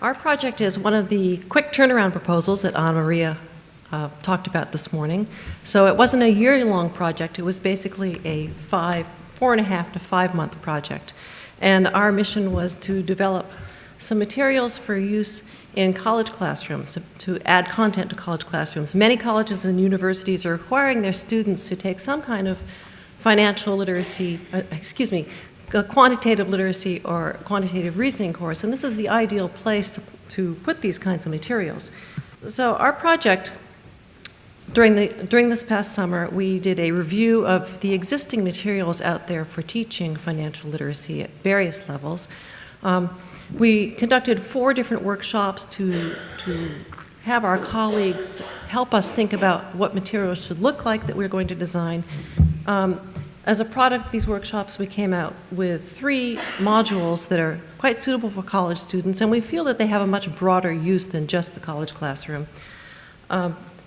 Our project is one of the quick turnaround proposals that Anna Maria talked about this morning. So it wasn't a year-long project. It was basically a 4.5 to 5 month project. And our mission was to develop some materials for use in college classrooms, to add content to college classrooms. Many colleges and universities are requiring their students to take some kind of financial literacy, a quantitative literacy or quantitative reasoning course, and this is the ideal place to put these kinds of materials. So our project, during this past summer, we did a review of the existing materials out there for teaching financial literacy at various levels. We conducted 4 different workshops to have our colleagues help us think about what materials should look like that we're going to design. As a product of these workshops, we came out with 3 modules that are quite suitable for college students, and we feel that they have a much broader use than just the college classroom.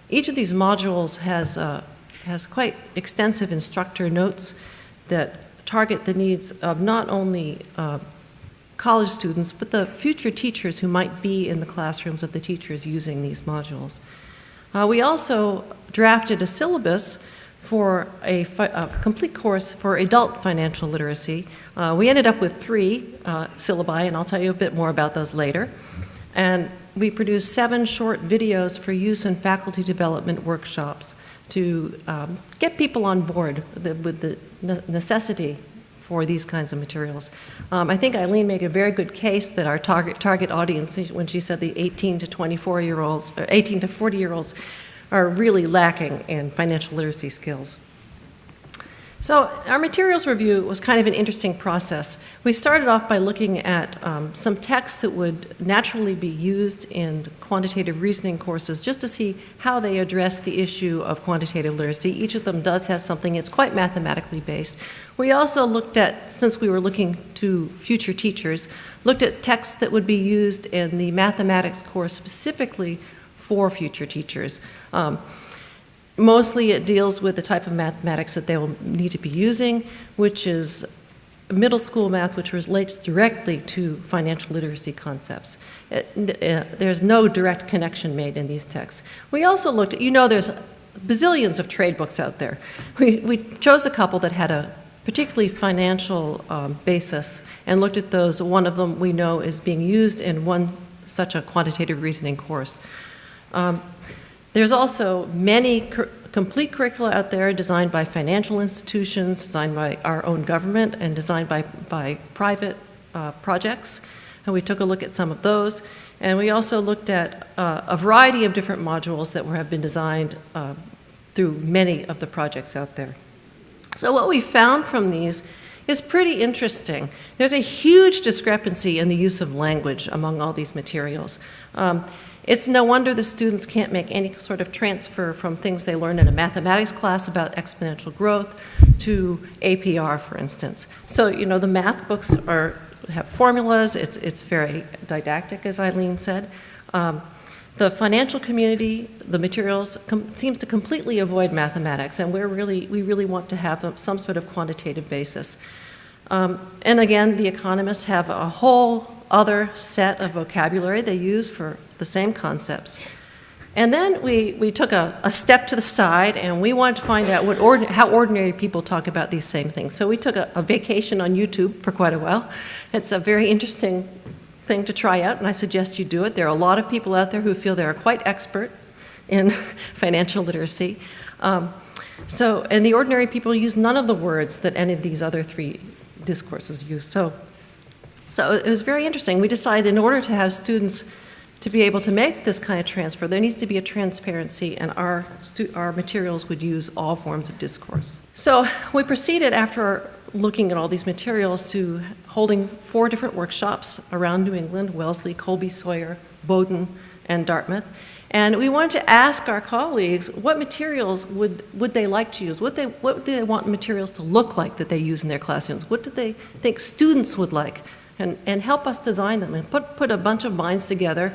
Each of these modules has quite extensive instructor notes that target the needs of not only college students, but the future teachers who might be in the classrooms of the teachers using these modules. We also drafted a syllabus for a complete course for adult financial literacy. We ended up with 3 syllabi, and I'll tell you a bit more about those later. And we produced 7 short videos for use in faculty development workshops to get people on board with the necessity for these kinds of materials. I think Eileen made a very good case that our target audience, when she said the 18 to 24-year-olds, or 18 to 40-year-olds, are really lacking in financial literacy skills. So our materials review was kind of an interesting process. We started off by looking at some texts that would naturally be used in quantitative reasoning courses just to see how they address the issue of quantitative literacy. Each of them does have something. It's quite mathematically based. We also looked at, since we were looking to future teachers, looked at texts that would be used in the mathematics course specifically for future teachers. Mostly it deals with the type of mathematics that they will need to be using, which is middle school math, which relates directly to financial literacy concepts. There's no direct connection made in these texts. We also looked at, there's bazillions of trade books out there. We chose a couple that had a particularly financial basis and looked at those. One of them we know is being used in such a quantitative reasoning course. There's also many complete curricula out there designed by financial institutions, designed by our own government, and designed by private projects. And we took a look at some of those. And we also looked at a variety of different modules that have been designed through many of the projects out there. So what we found from these is pretty interesting. There's a huge discrepancy in the use of language among all these materials. It's no wonder the students can't make any sort of transfer from things they learned in a mathematics class about exponential growth to APR, for instance. So, the math books have formulas. It's very didactic, as Eileen said. The financial community, the materials, seems to completely avoid mathematics, and we really want to have some sort of quantitative basis. And again, the economists have a whole other set of vocabulary they use for the same concepts. And then we took a step to the side, and we wanted to find out how ordinary people talk about these same things. So we took a vacation on YouTube for quite a while. It's a very interesting thing to try out, and I suggest you do it. There are a lot of people out there who feel they're quite expert in financial literacy. And the ordinary people use none of the words that any of these other 3 discourses use. So it was very interesting. We decided in order to have students to be able to make this kind of transfer, there needs to be a transparency, and our materials would use all forms of discourse. So we proceeded, after looking at all these materials, to holding 4 different workshops around New England: Wellesley, Colby Sawyer, Bowdoin, and Dartmouth. And we wanted to ask our colleagues what materials would they like to use, what do they want materials to look like that they use in their classrooms, what do they think students would like, and help us design them and put a bunch of minds together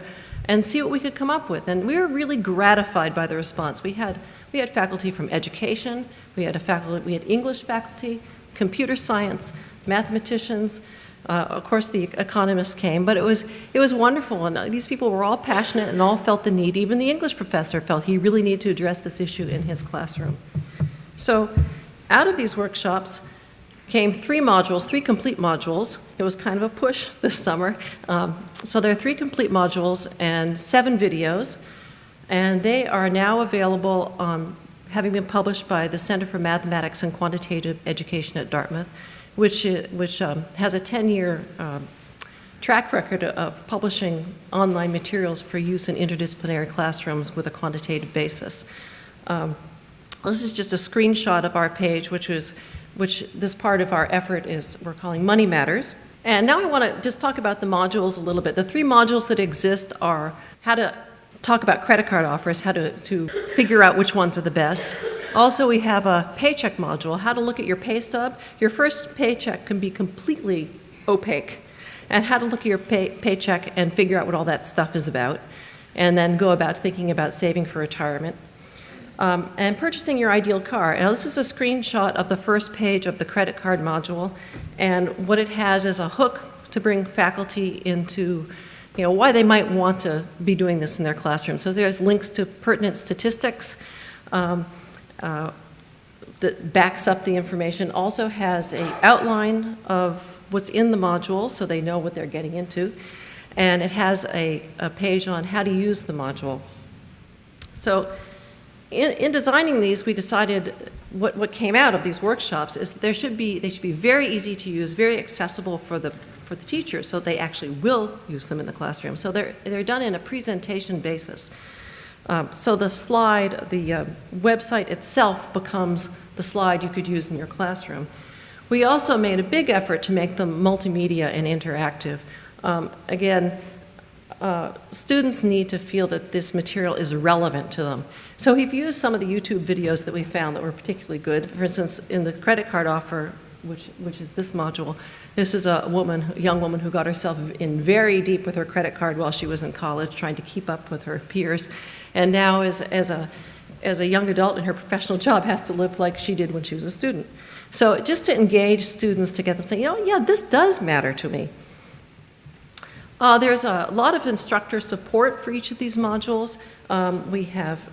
and see what we could come up with. And we were really gratified by the response. We had faculty from education, we had English faculty, computer science, mathematicians, Of course, the economists came, but it was wonderful, and these people were all passionate and all felt the need. Even the English professor felt he really needed to address this issue in his classroom. So out of these workshops came 3 modules, 3 complete modules. It was kind of a push this summer. So there are 3 complete modules and 7 videos, and they are now available, having been published by the Center for Mathematics and Quantitative Education at Dartmouth, which has a 10-year track record of publishing online materials for use in interdisciplinary classrooms with a quantitative basis. This is just a screenshot of our page, which this part of our effort is we're calling Money Matters. And now I want to just talk about the modules a little bit. The 3 modules that exist are how to talk about credit card offers, how to figure out which ones are the best. Also, we have a paycheck module, how to look at your pay stub. Your first paycheck can be completely opaque, and how to look at your paycheck and figure out what all that stuff is about, and then go about thinking about saving for retirement. And purchasing your ideal car. Now, this is a screenshot of the first page of the credit card module, and what it has is a hook to bring faculty into why they might want to be doing this in their classroom. So there's links to pertinent statistics that backs up the information. Also has an outline of what's in the module so they know what they're getting into. And it has a page on how to use the module. So in designing these, we decided what came out of these workshops is that they should be very easy to use, very accessible for the teacher, so they actually will use them in the classroom. So they're done in a presentation basis. So the slide, the website itself becomes the slide you could use in your classroom. We also made a big effort to make them multimedia and interactive. Again, students need to feel that this material is relevant to them. So we've used some of the YouTube videos that we found that were particularly good. For instance, in the credit card offer, which is this module, this is a young woman who got herself in very deep with her credit card while she was in college, trying to keep up with her peers, and now as a young adult in her professional job has to live like she did when she was a student. So just to engage students to get them saying, yeah, this does matter to me. There's a lot of instructor support for each of these modules. We have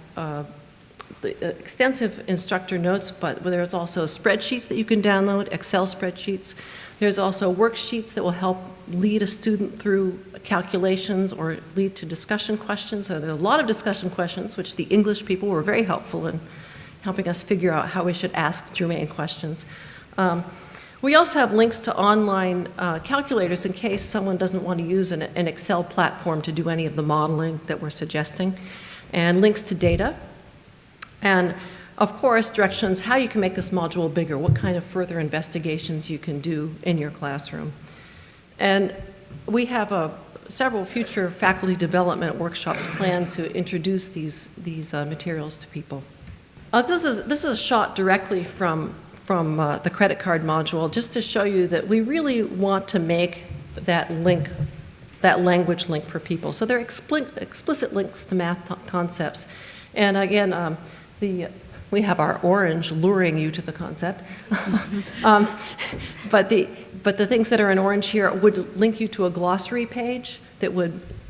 extensive instructor notes, but there's also spreadsheets that you can download, Excel spreadsheets. There's also worksheets that will help lead a student through calculations or lead to discussion questions. So there are a lot of discussion questions, which the English people were very helpful in helping us figure out how we should ask germane questions. We also have links to online calculators in case someone doesn't want to use an Excel platform to do any of the modeling that we're suggesting, and links to data. And of course, directions how you can make this module bigger, what kind of further investigations you can do in your classroom. And we have several future faculty development workshops planned to introduce these materials to people. This is a shot directly from the credit card module, just to show you that we really want to make that link, that language link for people. So they're explicit links to math concepts. And again, we have our orange luring you to the concept. But the things that are in orange here would link you to a glossary page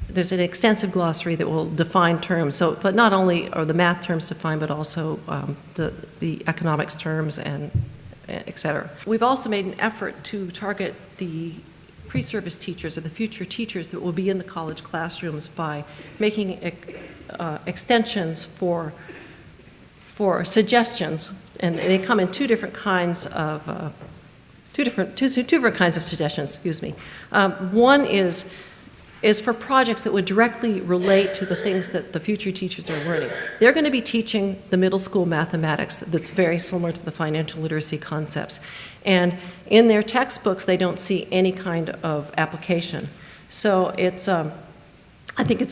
there's an extensive glossary that will define terms. So, but not only are the math terms defined, but also the economics terms and et cetera. We've also made an effort to target the pre-service teachers or the future teachers that will be in the college classrooms by making extensions for suggestions, and they come in two different kinds of suggestions. Excuse me. One is for projects that would directly relate to the things that the future teachers are learning. They're going to be teaching the middle school mathematics that's very similar to the financial literacy concepts, and in their textbooks they don't see any kind of application. So it's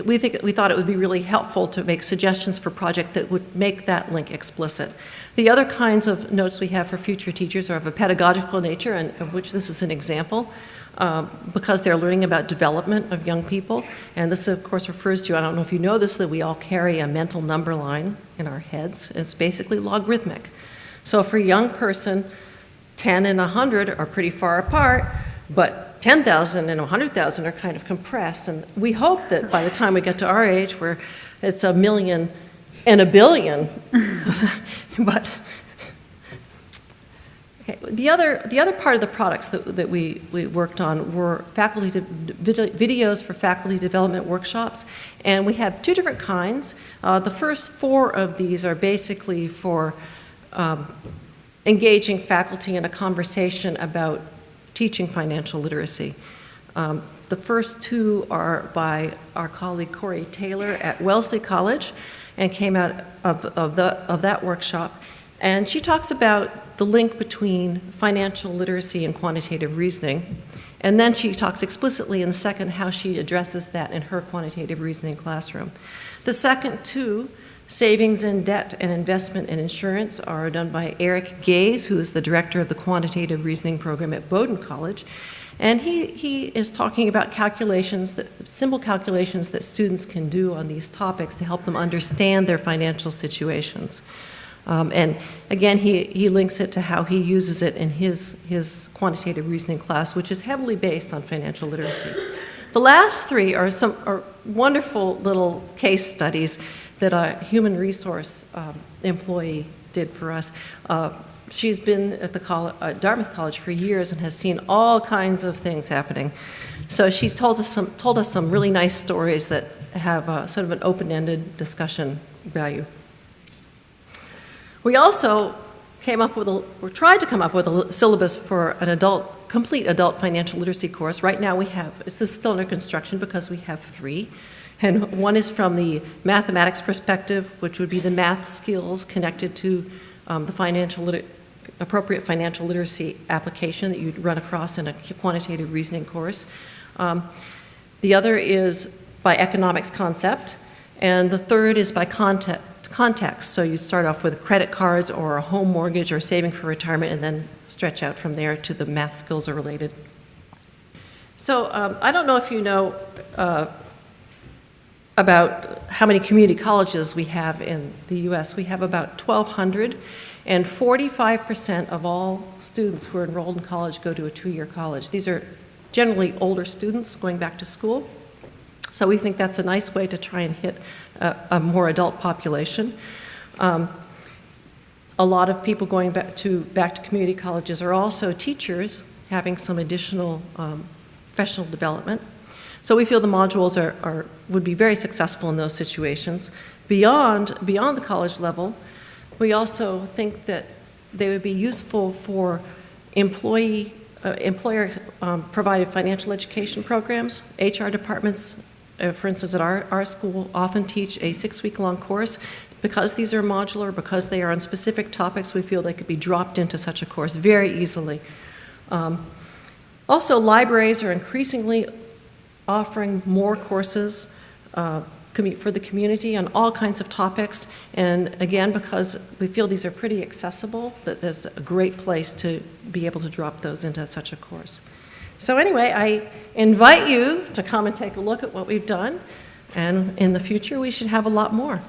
we thought it would be really helpful to make suggestions for projects that would make that link explicit. The other kinds of notes we have for future teachers are of a pedagogical nature, and of which this is an example, because they're learning about development of young people. And this, of course, refers to, I don't know if you know this, that we all carry a mental number line in our heads. It's basically logarithmic. So for a young person, 10 and 100 are pretty far apart, but 10,000 and 100,000 are kind of compressed, and we hope that by the time we get to our age, where it's 1 million and 1 billion, but okay, the other part of the products that we worked on were videos for faculty development workshops, and we have 2 different kinds. The first 4 of these are basically for engaging faculty in a conversation about teaching financial literacy. The first 2 are by our colleague Corey Taylor at Wellesley College and came out of that workshop. And she talks about the link between financial literacy and quantitative reasoning. And then she talks explicitly in the second how she addresses that in her quantitative reasoning classroom. The second 2, savings and debt and investment and insurance, are done by Eric Gaze, who is the director of the quantitative reasoning program at Bowdoin College. And he is talking about simple calculations that students can do on these topics to help them understand their financial situations. And again, he links it to how he uses it in his quantitative reasoning class, which is heavily based on financial literacy. The last 3 are wonderful little case studies that a human resource employee did for us. She's been at the Dartmouth College for years and has seen all kinds of things happening. So she's told us some really nice stories that have sort of an open-ended discussion value. We also tried to come up with a syllabus for an complete adult financial literacy course. Right now this is still under construction because we have 3. And one is from the mathematics perspective, which would be the math skills connected to the appropriate financial literacy application that you'd run across in a quantitative reasoning course. The other is by economics concept, and the third is by context. So you'd start off with credit cards or a home mortgage or saving for retirement, and then stretch out from there to the math skills are related. So I don't know if you know about how many community colleges we have in the U.S. We have about 1,200, and 45% of all students who are enrolled in college go to a 2-year college. These are generally older students going back to school. So we think that's a nice way to try and hit a more adult population. A lot of people going back to community colleges are also teachers having some additional professional development. So we feel the modules would be very successful in those situations. Beyond the college level, we also think that they would be useful for employer-provided financial education programs. HR departments, for instance, at our school often teach a 6-week-long course. Because these are modular, because they are on specific topics, we feel they could be dropped into such a course very easily. Also, libraries are increasingly offering more courses for the community on all kinds of topics. And again, because we feel these are pretty accessible, that there's a great place to be able to drop those into such a course. So anyway, I invite you to come and take a look at what we've done. And in the future, we should have a lot more.